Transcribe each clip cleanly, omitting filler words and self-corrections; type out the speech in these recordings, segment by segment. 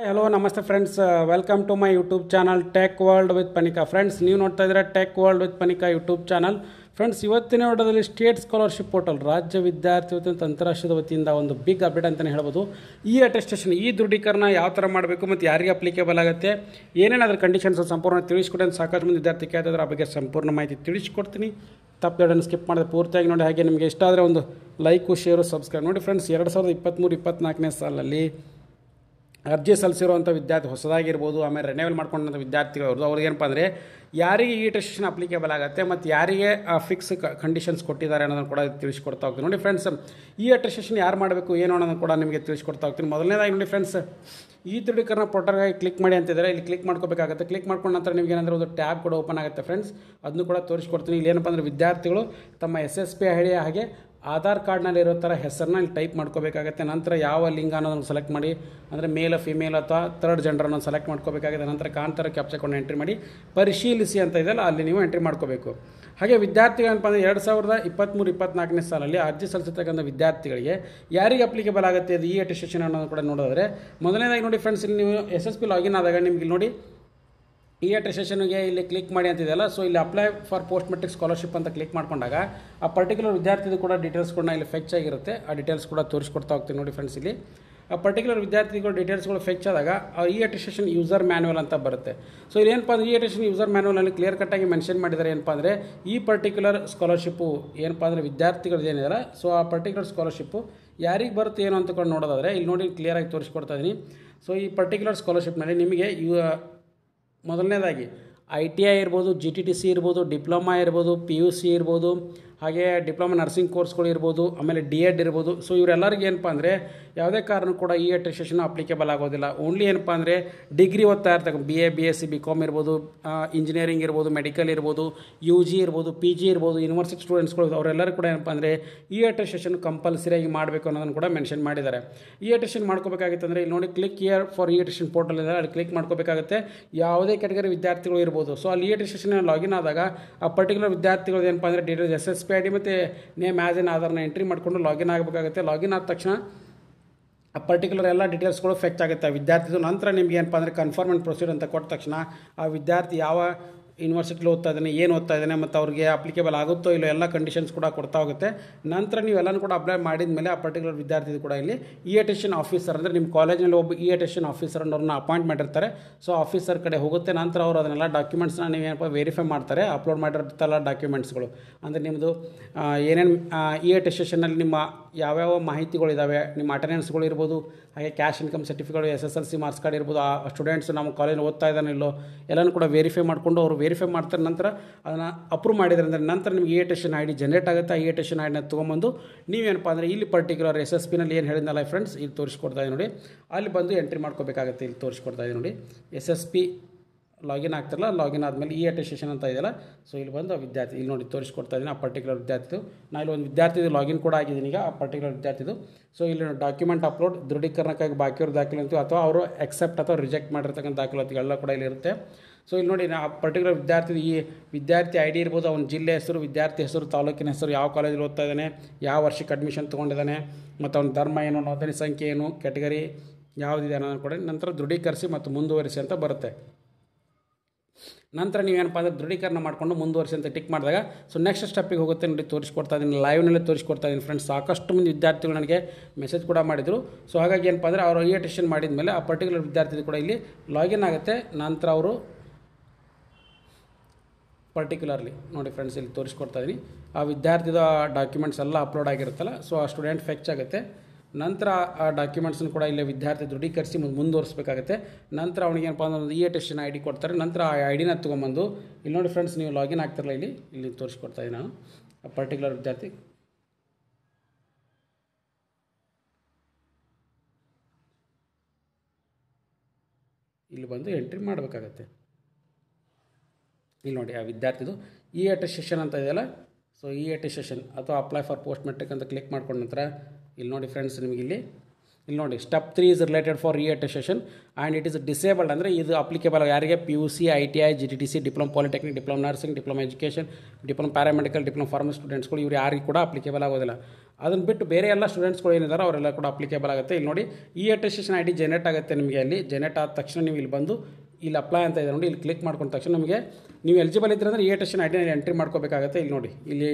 Hello ನಮಸ್ತೆ friends, welcome to my YouTube channel tech world with Panika. Friends, ನೀವು ನೋಡ್ತಾ ಇದ್ದೀರಾ tech world with Panika YouTube channel. Friends, ಇವತ್ತಿನ ವಿಡಿಯೋದಲ್ಲಿ ಸ್ಟೇಟ್ ಸ್ಕಾಲರ್ಶಿಪ್ ಪೋರ್ಟಲ್ ರಾಜ್ಯ ವಿದ್ಯಾರ್ಥಿ ವೇತನ ಅಂತಾರಾಷ್ಟ್ರೀಯದ ವತಿಯಿಂದ ಒಂದು ಬಿಗ್ ಅಪ್ಡೇಟ್ ಅಂತಲೇ ಹೇಳ್ಬೋದು. ಈ ಅಟೆಸ್ಟೇಷನ್, ಈ ದೃಢೀಕರಣ ಯಾವ ಥರ ಮಾಡಬೇಕು ಮತ್ತು ಯಾರಿಗೆ ಅಪ್ಲಿಕೇಬಲ್ ಆಗುತ್ತೆ, ಏನೇನು ಅದರ ಕಂಡೀಷನ್ಸ್ ಸಂಪೂರ್ಣ ತಿಳಿಸ್ಕೊಡಿ ಅಂತ ಸಾಕಷ್ಟು ಮಂದಿ ವಿದ್ಯಾರ್ಥಿ ಕೇಳ್ತಿದ್ರೆ ಆ ಬಗ್ಗೆ ಸಂಪೂರ್ಣ ಮಾಹಿತಿ ತಿಳಿಸ್ಕೊಡ್ತೀನಿ. ತಪ್ಪು ಸ್ಕಿಪ್ ಮಾಡಿದ್ರೆ ಪೂರ್ತಿಯಾಗಿ ನೋಡಿ. ಹಾಗೆ ನಿಮಗೆ ಇಷ್ಟ ಆದರೆ ಒಂದು ಲೈಕು, ಶೇರು, ಸಬ್ಸ್ಕ್ರೈಬ್ ನೋಡಿ. ಫ್ರೆಂಡ್ಸ್, 2023-24ನೇ ಸಾಲಲ್ಲಿ ಅರ್ಜಿ ಸಲ್ಲಿಸಿರುವಂಥ ವಿದ್ಯಾರ್ಥಿ ಹೊಸದಾಗಿರ್ಬೋದು, ಆಮೇಲೆ ರಿನ್ಯೂವಲ್ ಮಾಡ್ಕೊಂಡಂಥ ವಿದ್ಯಾರ್ಥಿಗಳು ಅವ್ರಿಗೆ ಏನಪ್ಪ ಅಂದರೆ ಯಾರಿಗೆ ಈ ಅಟೆಸ್ಟೇಷನ್ ಅಪ್ಲಿಕೇಬಲ್ ಆಗುತ್ತೆ ಮತ್ತು ಯಾರಿಗೆ ಫಿಕ್ಸ್ ಕಂಡೀಷನ್ಸ್ ಕೊಟ್ಟಿದ್ದಾರೆ ಅನ್ನೋದನ್ನು ಕೂಡ ತಿಳಿಸ್ಕೊಡ್ತಾ ಹೋಗ್ತೀನಿ. ನೋಡಿ ಫ್ರೆಂಡ್ಸ್, ಈ ಅಟೆಸ್ಟೇಷನ್ ಯಾರು ಮಾಡಬೇಕು ಏನು ಅನ್ನೋದನ್ನು ಕೂಡ ನಿಮಗೆ ತಿಳಿಸ್ಕೊಡ್ತಾ ಹೋಗ್ತೀನಿ. ಮೊದಲನೇದಾಗಿ ನೋಡಿ ಫ್ರೆಂಡ್ಸ್, ಈ ದೃಢೀಕರಣ ಪೋರ್ಟಲ್ಗಾಗಿ ಕ್ಲಿಕ್ ಮಾಡಿ ಅಂತಿದ್ದಾರೆ. ಇಲ್ಲಿ ಕ್ಲಿಕ್ ಮಾಡ್ಕೋಬೇಕಾಗುತ್ತೆ. ಕ್ಲಿಕ್ ಮಾಡ್ಕೊಂಡ ನಂತರ ನಿಮಗೆ ಏನಂದರೆ ಒಂದು ಟ್ಯಾಬ್ ಕೂಡ ಓಪನ್ ಆಗುತ್ತೆ ಫ್ರೆಂಡ್ಸ್. ಅದನ್ನು ಕೂಡ ತೋರಿಸ್ಕೊಡ್ತೀನಿ. ಇಲ್ಲಿ ಏನಪ್ಪ ಅಂದರೆ ವಿದ್ಯಾರ್ಥಿಗಳು ತಮ್ಮ SSP ಐಡಿ ಹಾಗೆ ಆಧಾರ್ ಕಾರ್ಡ್ನಲ್ಲಿ ಇರೋ ಥರ ಹೆಸರನ್ನ ಇಲ್ಲಿ ಟೈಪ್ ಮಾಡ್ಕೋಬೇಕಾಗುತ್ತೆ. ನಂತರ ಯಾವ ಲಿಂಗ ಅನ್ನೋದನ್ನು ಸೆಲೆಕ್ಟ್ ಮಾಡಿ, ಅಂದರೆ ಮೇಲ್, ಫಿಮೇಲ್ ಅಥವಾ ಥರ್ಡ್ ಜೆಂಡರ್ ಅನ್ನೋದು ಸೆಲೆಕ್ಟ್ ಮಾಡ್ಕೋಬೇಕಾಗುತ್ತೆ. ನಂತರ ಕಾಂತಾರ ಕ್ಯಾಪ್ಚರ್ಕೊಂಡು ಎಂಟ್ರಿ ಮಾಡಿ ಪರಿಶೀಲಿಸಿ ಅಂತ ಇದೆಯಲ್ಲ ಅಲ್ಲಿ ನೀವು ಎಂಟ್ರಿ ಮಾಡ್ಕೋಬೇಕು. ಹಾಗೆ ವಿದ್ಯಾರ್ಥಿಗಳು ಏನಪ್ಪ ಅಂದರೆ 2023-24ನೇ ಸಾಲಲ್ಲಿ ಅರ್ಜಿ ಸಲ್ಲಿಸತಕ್ಕಂಥ ವಿದ್ಯಾರ್ಥಿಗಳಿಗೆ ಯಾರಿಗೆ ಅಪ್ಲಿಕೇಬಲ್ ಆಗುತ್ತೆ ಅದು ಈ ಅಟೆಸ್ಟೇಷನ್ ಅನ್ನೋದು ಕೂಡ ನೋಡಿದ್ರೆ, ಮೊದಲನೇದಾಗಿ ನೋಡಿ ಫ್ರೆಂಡ್ಸ್, ಇಲ್ಲಿ ನೀವು SSP ಲಾಗಿನ್ ಆದಾಗ ನಿಮಗೆ ನೋಡಿ ಈ ಅಟೆಸ್ಟೇಷನ್ಗೆ ಇಲ್ಲಿ ಕ್ಲಿಕ್ ಮಾಡಿ ಅಂತಿದೆಯಲ್ಲ. ಸೊ ಇಲ್ಲಿ apply for post matric scholarship ಅಂತ ಕ್ಲಿಕ್ ಮಾಡ್ಕೊಂಡಾಗ ಆ ಪರ್ಟಿಕ್ಯುಲರ್ ವಿದ್ಯಾರ್ಥಿದು ಕೂಡ ಡೀಟೇಲ್ಸ್ ಕೂಡ ಇಲ್ಲಿ ಫೆಚ್ ಆಗಿರುತ್ತೆ. ಆ ಡೀಟೇಲ್ಸ್ ಕೂಡ ತೋರಿಸ್ಕೊಡ್ತಾ ಹೋಗ್ತೀನಿ ನೋಡಿ ಫ್ರೆಂಡ್ಸ್. ಇಲ್ಲಿ ಆ ಪರ್ಟಿಕ್ಯುಲರ್ ವಿದ್ಯಾರ್ಥಿಗಳು ಡೀಟೇಲ್ಸ್ಗಳು ಫೆಚ್ ಆದಾಗ ಈ ಅಟೆಸ್ಟೇಷನ್ ಯೂಸರ್ ಮ್ಯಾನ್ಯುವಲ್ ಅಂತ ಬರುತ್ತೆ. ಸೊ ಇಲ್ಲಿ ಏನಪ್ಪ ಅಂದರೆ ಈ ಅಟೆಸ್ಟೇಷನ್ ಯೂಸರ್ ಮ್ಯಾನ್ಯುವಲಲ್ಲಿ ಕ್ಲಿಯರ್ ಕಟ್ಟಾಗಿ ಮೆನ್ಷನ್ ಮಾಡಿದ್ದಾರೆ. ಏನಪ್ಪ ಅಂದರೆ ಈ ಪರ್ಟಿಕ್ಯುಲರ್ ಸ್ಕಾಲರ್ಶಿಪ್ಪು ಏನಪ್ಪ ಅಂದರೆ ವಿದ್ಯಾರ್ಥಿಗಳು ಏನಿದ್ದಾರೆ, ಸೊ ಆ ಪರ್ಟಿಕ್ಯುಲರ್ ಸ್ಕಾಲರ್ಶಿಪ್ಪು ಯಾರಿಗೆ ಬರುತ್ತೆ ಏನು ಅಂತಕೊಂಡು ನೋಡೋದಾದರೆ ಇಲ್ಲಿ ನೋಡಿ ಕ್ಲಿಯರಾಗಿ ತೋರಿಸ್ಕೊಡ್ತಾ ಇದ್ದೀನಿ. ಸೊ ಈ ಪರ್ಟಿಕ್ಯುಲರ್ ಸ್ಕಾಲರ್ಶಿಪ್ನಲ್ಲಿ ನಿಮಗೆ ಮೊದಲನೇದಾಗಿ ITI ಇರ್ಬೋದು, GTTC ಇರ್ಬೋದು, ಡಿಪ್ಲೊಮಾ ಇರ್ಬೋದು, PUC ಇರ್ಬೋದು, ಹಾಗೆ ಡಿಪ್ಲೊಮಾ ನರ್ಸಿಂಗ್ ಕೋರ್ಸ್ಗಳು ಇರ್ಬೋದು, ಆಮೇಲೆ DED ಇರ್ಬೋದು. ಸೊ ಇವರೆಲ್ಲರಿಗೆ ಏನಪ್ಪ ಅಂದರೆ ಯಾವುದೇ ಕಾರಣ ಕೂಡ ಈ ಅಟೆಸ್ಟೇಷನ್ ಅಪ್ಲಿಕೇಬಲ್ ಆಗೋದಿಲ್ಲ. ಓನ್ಲಿ ಏನಪ್ಪ ಅಂದರೆ ಡಿಗ್ರಿ ಓದ್ತಾ ಇರ್ತಕ್ಕ BA, BSc, BCom ಇರ್ಬೋದು, ಇಂಜಿನಿಯರಿಂಗ್ ಇರ್ಬೋದು, ಮೆಡಿಕಲ್ ಇರ್ಬೋದು, UG ಇರ್ಬೋದು, PG ಇರ್ಬೋದು, ಯೂನಿವರ್ಸಿಟಿ ಸ್ಟೂಡೆಂಟ್ಸ್ಗಳು ಅವರೆಲ್ಲರೂ ಕೂಡ ಏನಪ್ಪ ಅಂದರೆ ಈ ಅಟೆಸ್ಟೇಷನ್ ಕಂಪಲ್ಸರಿಯಾಗಿ ಮಾಡಬೇಕು ಅನ್ನೋದನ್ನು ಕೂಡ ಮೆನ್ಷನ್ ಮಾಡಿದ್ದಾರೆ. ಈ ಅಟೆಸ್ಟೇಷನ್ ಮಾಡ್ಕೋಬೇಕಾಗಿತ್ತು ಅಂದರೆ ಇಲ್ಲಿ ನೋಡಿ ಕ್ಲಿಕ್ ಹಿಯರ್ ಫಾರ್ ಈ ಅಟೆಸ್ಟೇಷನ್ ಪೋರ್ಟಲ್ ಇದೆ, ಅಲ್ಲಿ ಕ್ಲಿಕ್ ಮಾಡ್ಕೋಬೇಕಾಗುತ್ತೆ. ಯಾವುದೇ ಕ್ಯಾಟಗರಿ ವಿದ್ಯಾರ್ಥಿಗಳು ಇರ್ಬೋದು. ಸೊ ಅಲ್ಲಿ ಈ ಅಟೆಸ್ಟೇಷನ್ ಲಾಗಿನ್ ಆದಾಗ ಆ ಪರ್ಟಿಕ್ಯುಲರ್ ವಿದ್ಯಾರ್ಥಿಗಳು ಏನಪ್ಪ ಅಂದರೆ ಡೀಟೇಲ್ಸ್ SSP ID ಮತ್ತು ನೇಮ್ ಆ್ಯಸ್ ಎನ್ ಆಧಾರ್ನ ಎಂಟ್ರಿ ಮಾಡಿಕೊಂಡು ಲಾಗಿನ್ ಆಗಬೇಕಾಗುತ್ತೆ. ಲಾಗಿನ್ ಆದ ತಕ್ಷಣ ಆ ಪರ್ಟಿಕ್ಯುಲರ್ ಎಲ್ಲ ಡೀಟೇಲ್ಸ್ಗಳು ಫೆಕ್ಟ್ ಆಗುತ್ತೆ ಆ ವಿದ್ಯಾರ್ಥಿದು. ನಂತರ ನಿಮ್ಗೆ ಏನಪ್ಪ ಅಂದರೆ ಕನ್ಫರ್ಮ್ ಆ್ಯಂಡ್ ಪ್ರೊಸೀಡ್ ಅಂತ ಕೊಟ್ಟ ತಕ್ಷಣ ಆ ವಿದ್ಯಾರ್ಥಿ ಯಾವ ಯೂನಿವರ್ಸಿಟಿಲಿ ಓದ್ತಾ ಇದ್ದಾನೆ, ಏನು ಓದ್ತಾ ಇದ್ದಾನೆ ಮತ್ತು ಅವ್ರಿಗೆ ಅಪ್ಲಿಕೇಬಲ್ ಆಗುತ್ತೋ ಇಲ್ಲ ಎಲ್ಲ ಕಂಡೀಷನ್ಸ್ ಕೂಡ ಕೊಡ್ತಾ ಹೋಗುತ್ತೆ. ನಂತರ ನೀವು ಎಲ್ಲನೂ ಕೂಡ ಅಪ್ಲೈ ಮಾಡಿದ ಮೇಲೆ ಆ ಪರ್ಟಿಕ್ಯುಲರ್ ವಿದ್ಯಾರ್ಥಿ ಕೂಡ ಇಲ್ಲಿ ಈ ಅಟೆಸ್ಟೇಷನ್ ಆಫೀಸರ್ ಅಂದರೆ ನಿಮ್ಮ ಕಾಲೇಜಿನಲ್ಲಿ ಒಬ್ಬ ಈ ಅಟೆಸ್ಟೇಷನ್ ಆಫೀಸರ್ ಅನ್ನೋರನ್ನ ಅಪಾಯಿಂಟ್ ಮಾಡಿರ್ತಾರೆ. ಸೊ ಆಫೀಸರ್ ಕಡೆ ಹೋಗುತ್ತೆ. ನಂತರ ಅವರು ಅದನ್ನೆಲ್ಲ ಡಾಕ್ಯುಮೆಂಟ್ಸ್ನ ನೀವೇನಪ್ಪ ವೆರಿಫೈ ಮಾಡ್ತಾರೆ. ಅಪ್ಲೋಡ್ ಮಾಡಿರ್ತಾರಲ್ಲ ಡಾಕ್ಯುಮೆಂಟ್ಸ್ಗಳು, ಅಂದರೆ ನಿಮ್ಮದು ಏನೇನು ಈ ಅಟೆಸ್ಟೇಷನಲ್ಲಿ ನಿಮ್ಮ ಯಾವ್ಯಾವ ಮಾಹಿತಿಗಳಿದ್ದಾವೆ, ನಿಮ್ಮ ಅಟೆಂಡೆನ್ಸ್ಗಳು ಇರ್ಬೋದು, ಹಾಗೆ cash income certificate, SSLC marks card ಇರ್ಬೋದು, ಆ ಸ್ಟೂಡೆಂಟ್ಸ್ ನಮ್ಮ ಕಾಲೇಜಲ್ಲಿ ಓದ್ತಾ ಇದ್ದಾನಿಲ್ಲೋ ಎಲ್ಲನೂ ಕೂಡ ವೆರಿಫೈ ಮಾಡಿಕೊಂಡು ಅವರು ವೆರಿಫೈ ಮಾಡ್ತಾರೆ. ನಂತರ ಅದನ್ನು ಅಪ್ರೂವ್ ಮಾಡಿದ್ರೆ ಅಂದರೆ ನಂತರ ನಿಮಗೆ ಈ ಅಟೆಸ್ಟೇಷನ್ ID ಜನರೇಟ್ ಆಗುತ್ತೆ. ಈ ಅಟೆಸ್ಟೇಷನ್ IDನ ತೊಗೊಂಬಂದು ನೀವೇನಪ್ಪ ಅಂದರೆ ಇಲ್ಲಿ ಪರ್ಟಿಕ್ಯುಲರ್ SSPನಲ್ಲಿ ಏನು ಹೇಳಿದ್ನಲ್ಲ ಫ್ರೆಂಡ್ಸ್, ಇಲ್ಲಿ ತೋರಿಸ್ಕೊಡ್ತಾ ಇದೆ ನೋಡಿ, ಅಲ್ಲಿ ಬಂದು ಎಂಟ್ರಿ ಮಾಡ್ಕೋಬೇಕಾಗುತ್ತೆ. ಇಲ್ಲಿ ತೋರಿಸ್ಕೊಡ್ತಾ ಇದೆ ನೋಡಿ, SSP ಲಾಗಿನ್ ಆಗ್ತಿರಲ್ಲ, ಲಾಗಿನ್ ಆದಮೇಲೆ ಈ ಅಟೆಸ್ಟೇಷನ್ ಅಂತ ಇದೆಯಲ್ಲ. ಸೊ ಇಲ್ಲಿ ಬಂದು ಆ ವಿದ್ಯಾರ್ಥಿ ಇಲ್ಲಿ ನೋಡಿ ತೋರಿಸ್ಕೊಡ್ತಾ ಇದ್ದೀನಿ ಆ ಪರ್ಟಿಕ್ಯುಲರ್ ವಿದ್ಯಾರ್ಥಿದು. ನಾನು ಇಲ್ಲಿ ಒಂದು ವಿದ್ಯಾರ್ಥಿದು ಲಾಗಿನ್ ಕೂಡ ಆಗಿದ್ದೀನಿ ಈಗ ಆ ಪರ್ಟಿಕ್ಯುಲರ್ ವಿದ್ಯಾರ್ಥಿದು. ಸೊ ಇಲ್ಲಿ ಡಾಕ್ಯುಮೆಂಟ್ ಅಪ್ಲೋಡ್, ದೃಢೀಕರಣಕ್ಕಾಗಿ ಬಾಕಿ ಇರೋ ದಾಖಲಾತಿ ಅಥವಾ ಅವರು ಅಕ್ಸೆಪ್ಟ್ ಅಥವಾ ರಿಜೆಕ್ಟ್ ಮಾಡಿರ್ತಕ್ಕಂಥ ದಾಖಲಾತಿಗಳೆಲ್ಲ ಕೂಡ ಇಲ್ಲಿ ಇರುತ್ತೆ. ಸೊ ಇಲ್ಲಿ ನೋಡಿ ಆ ಪರ್ಟಿಕ್ಯುಲರ್ ವಿದ್ಯಾರ್ಥಿ ಈ ವಿದ್ಯಾರ್ಥಿ ID ಇರ್ಬೋದು, ಅವನ ಜಿಲ್ಲೆ ಹೆಸರು, ವಿದ್ಯಾರ್ಥಿ ಹೆಸರು, ತಾಲೂಕಿನ ಹೆಸರು, ಯಾವ ಕಾಲೇಜಲ್ಲಿ ಓದ್ತಾ ಇದ್ದಾನೆ, ಯಾವ ವರ್ಷಕ್ಕೆ ಅಡ್ಮಿಷನ್ ತೊಗೊಂಡಿದ್ದಾನೆ ಮತ್ತು ಅವನ ಧರ್ಮ ಏನು, ನೋಂದಣಿ ಸಂಖ್ಯೆ ಏನು, ಕ್ಯಾಟಗರಿ ಯಾವುದಿದೆ ಅನ್ನೋದು ಕೂಡ ನಂತರ ದೃಢೀಕರಿಸಿ ಮತ್ತು ಮುಂದುವರಿಸಿ ಅಂತ ಬರುತ್ತೆ. ನಂತರ ನೀವೇನಪ್ಪ ಅಂದರೆ ದೃಢೀಕರಣ ಮಾಡಿಕೊಂಡು ಮುಂದುವರಿಸಿ ಅಂತ ಟಿಕ್ ಮಾಡಿದಾಗ ಸೊ ನೆಕ್ಸ್ಟ್ ಸ್ಟೆಪ್ಪಿಗೆ ಹೋಗುತ್ತೆ ನೋಡಿ. ತೋರಿಸ್ಕೊಡ್ತಾ ಇದ್ದೀನಿ, ಲೈವ್ನಲ್ಲೇ ತೋರಿಸ್ಕೊಡ್ತಾ ಇದ್ದೀನಿ ಫ್ರೆಂಡ್ಸ್. ಸಾಕಷ್ಟು ಮಂದಿ ವಿದ್ಯಾರ್ಥಿಗಳು ನನಗೆ ಮೆಸೇಜ್ ಕೂಡ ಮಾಡಿದರು. ಸೊ ಹಾಗಾಗಿ ಏನಪ್ಪ ಅಂದರೆ ಅವರು ಈ ಅಟೆಸ್ಟೇಷನ್ ಮಾಡಿದ ಮೇಲೆ ಆ ಪರ್ಟಿಕ್ಯುಲರ್ ವಿದ್ಯಾರ್ಥಿ ಕೂಡ ಇಲ್ಲಿ ಲಾಗಿನ್ ಆಗುತ್ತೆ. ನಂತರ ಅವರು ಪರ್ಟಿಕ್ಯುಲರ್ಲಿ ನೋಡಿ ಫ್ರೆಂಡ್ಸ್ ಇಲ್ಲಿ ತೋರಿಸ್ಕೊಡ್ತಾ ಇದ್ದೀನಿ ಆ ವಿದ್ಯಾರ್ಥಿದ ಡಾಕ್ಯುಮೆಂಟ್ಸ್ ಎಲ್ಲ ಅಪ್ಲೋಡ್ ಆಗಿರುತ್ತಲ್ಲ. ಸೊ ಆ ಸ್ಟೂಡೆಂಟ್ ಫೆಚ್ ಆಗುತ್ತೆ. ನಂತರ ಆ ಡಾಕ್ಯುಮೆಂಟ್ಸನ್ನು ಕೂಡ ಇಲ್ಲಿ ವಿದ್ಯಾರ್ಥಿ ದೃಢೀಕರಿಸಿ ಮುಂದುವರಿಸಬೇಕಾಗುತ್ತೆ. ನಂತರ ಅವನಿಗೆ ಏನಪ್ಪ ಅಂದ್ರೆ ಈ ಅಟೆಸ್ಟೇಷನ್ ID ಕೊಡ್ತಾರೆ. ನಂತರ ಆ IDನ ತೊಗೊಂಬಂದು ಇಲ್ಲಿ ನೋಡಿ ಫ್ರೆಂಡ್ಸ್, ನೀವು ಲಾಗಿನ್ ಆಗ್ತಿರಲ್ಲ ಇಲ್ಲಿ ತೋರಿಸ್ಕೊಡ್ತಾ ಇದ್ದೀನಿ ನಾನು ಆ ಪರ್ಟಿಕ್ಯುಲರ್ ವಿದ್ಯಾರ್ಥಿ. ಇಲ್ಲಿ ಬಂದು ಎಂಟ್ರಿ ಮಾಡಬೇಕಾಗತ್ತೆ. ಇಲ್ಲಿ ನೋಡಿ ಆ ವಿದ್ಯಾರ್ಥಿದು ಈ ಅಟೆಸ್ಟೇಷನ್ ಅಂತ ಇದೆಯಲ್ಲ. ಸೊ ಈ ಅಟೆಸ್ಟೇಷನ್ ಅಥವಾ ಅಪ್ಲೈ ಫಾರ್ ಪೋಸ್ಟ್ ಮೆಟ್ರಿಕ್ ಅಂತ ಕ್ಲಿಕ್ ಮಾಡ್ಕೊಂಡ ನಂತರ ಇಲ್ಲಿ ನೋಡಿ ಫ್ರೆಂಡ್ಸ್, ನಿಮಗೆ ಇಲ್ಲಿ ಇಲ್ಲಿ ನೋಡಿ step 3 is related for reattestation and it is disabled ಅಂದರೆ ಇದು ಅಪ್ಲಿಕೇಬಲ್ ಯಾರಿಗೆ PUC ITI GTTC diploma polytechnic diploma nursing diploma education diploma paramedical diploma pharmacy ಸ್ಟೂಡೆಂಟ್ಸ್ಗಳು ಇವ್ರು ಯಾರಿಗೂ ಕೂಡ ಅಪ್ಲಿಕೇಬಲ್ ಆಗೋದಿಲ್ಲ. ಅದನ್ನು ಬಿಟ್ಟು ಬೇರೆ ಎಲ್ಲ ಸ್ಟೂಡೆಂಟ್ಸ್ಗಳು ಏನಿದ್ದಾರೆ ಅವರೆಲ್ಲ ಕೂಡ ಅಪ್ಲಿಕೇಬಲ್ ಆಗುತ್ತೆ. ಇಲ್ಲಿ ನೋಡಿ ಅಟೆಸ್ಟೇಷನ್ ID ಜನರೇಟ್ ಆಗುತ್ತೆ ನಿಮಗೆ. ಅಲ್ಲಿ ಜನರೇಟ್ ಆದ ತಕ್ಷಣ ನೀವು ಇಲ್ಲಿ ಬಂದು ಇಲ್ಲಿ ಅಪ್ಲೈ ಅಂತ ಇದೆ ನೋಡಿ, ಇಲ್ಲಿ ಕ್ಲಿಕ್ ಮಾಡ್ಕೊಂಡ ತಕ್ಷಣ ನಮಗೆ ನೀವು ಎಲಿಜಿಬಲ್ ಇದ್ದರೆ ಅಂದರೆ ಅಟೆಸ್ಟೇಷನ್ ID ಎಂಟ್ರಿ ಮಾಡ್ಕೋಬೇಕಾಗುತ್ತೆ. ಇಲ್ಲಿ ನೋಡಿ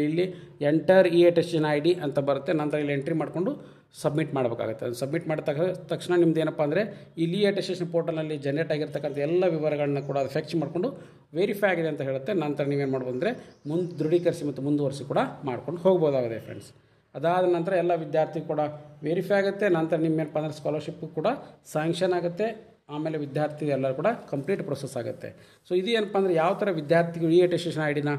ಇಲ್ಲಿ ಎಂಟರ್ ಅಟೆಸ್ಟೇಷನ್ ID ಅಂತ ಬರುತ್ತೆ. ನಂತರ ಇಲ್ಲಿ ಎಂಟ್ರಿ ಮಾಡಿಕೊಂಡು ಸಬ್ಮಿಟ್ ಮಾಡಬೇಕಾಗುತ್ತೆ. ಅದು ಸಬ್ಮಿಟ್ ಮಾಡಿದ ತಕ್ಷಣ ನಿಮ್ದು ಏನಪ್ಪ ಅಂದರೆ ಇಲ್ಲಿ ಅಟೆಸ್ಟೇಷನ್ ಪೋರ್ಟಲ್ನಲ್ಲಿ ಜನರೇಟ್ ಆಗಿರ್ತಕ್ಕಂಥ ಎಲ್ಲ ವಿವರಗಳನ್ನ ಕೂಡ ಅದು ಫೆಚ್ ಮಾಡಿಕೊಂಡು ವೆರಿಫೈ ಆಗಿದೆ ಅಂತ ಹೇಳುತ್ತೆ. ನಂತರ ನೀವೇನು ಮಾಡ್ಬೋದು ಅಂದರೆ ದೃಢೀಕರಿಸಿ ಮತ್ತು ಮುಂದುವರಿಸಿ ಕೂಡ ಮಾಡ್ಕೊಂಡು ಹೋಗ್ಬೋದಾಗಿದೆ ಫ್ರೆಂಡ್ಸ್. ಅದಾದ ನಂತರ ಎಲ್ಲ ವಿದ್ಯಾರ್ಥಿ ಕೂಡ ವೆರಿಫೈ ಆಗುತ್ತೆ. ನಂತರ ನಿಮ್ಮೇನಪ್ಪ ಅಂದರೆ ಸ್ಕಾಲರ್ಶಿಪ್ ಕೂಡ ಸ್ಯಾಂಕ್ಷನ್ ಆಗುತ್ತೆ. ಆಮೇಲೆ ವಿದ್ಯಾರ್ಥಿ ಎಲ್ಲರೂ ಕೂಡ ಕಂಪ್ಲೀಟ್ ಪ್ರೊಸೆಸ್ ಆಗುತ್ತೆ. ಸೊ ಇದು ಏನಪ್ಪ ಅಂದರೆ ಯಾವ ಥರ ವಿದ್ಯಾರ್ಥಿಗಳು ಅಟೆಸ್ಟೇಷನ್ IDನ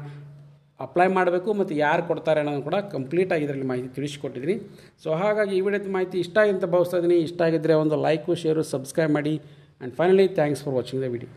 ಅಪ್ಲೈ ಮಾಡಬೇಕು ಮತ್ತು ಯಾರು ಕೊಡ್ತಾರೆ ಅನ್ನೋದನ್ನು ಕೂಡ ಕಂಪ್ಲೀಟಾಗಿ ಇದರಲ್ಲಿ ಮಾಹಿತಿ ತಿಳಿಸಿಕೊಟ್ಟಿದ್ದೀನಿ. ಸೊ ಹಾಗಾಗಿ ಈ ವಿಡಿಯೋದ ಮಾಹಿತಿ ಇಷ್ಟ ಆಗಿ ಅಂತ ಭಾವಿಸ್ತಾ ಇದ್ದೀನಿ. ಇಷ್ಟ ಆಗಿದ್ದರೆ ಒಂದು ಲೈಕು ಶೇರು ಸಬ್ಸ್ಕ್ರೈಬ್ ಮಾಡಿ. And finally thanks for watching the video.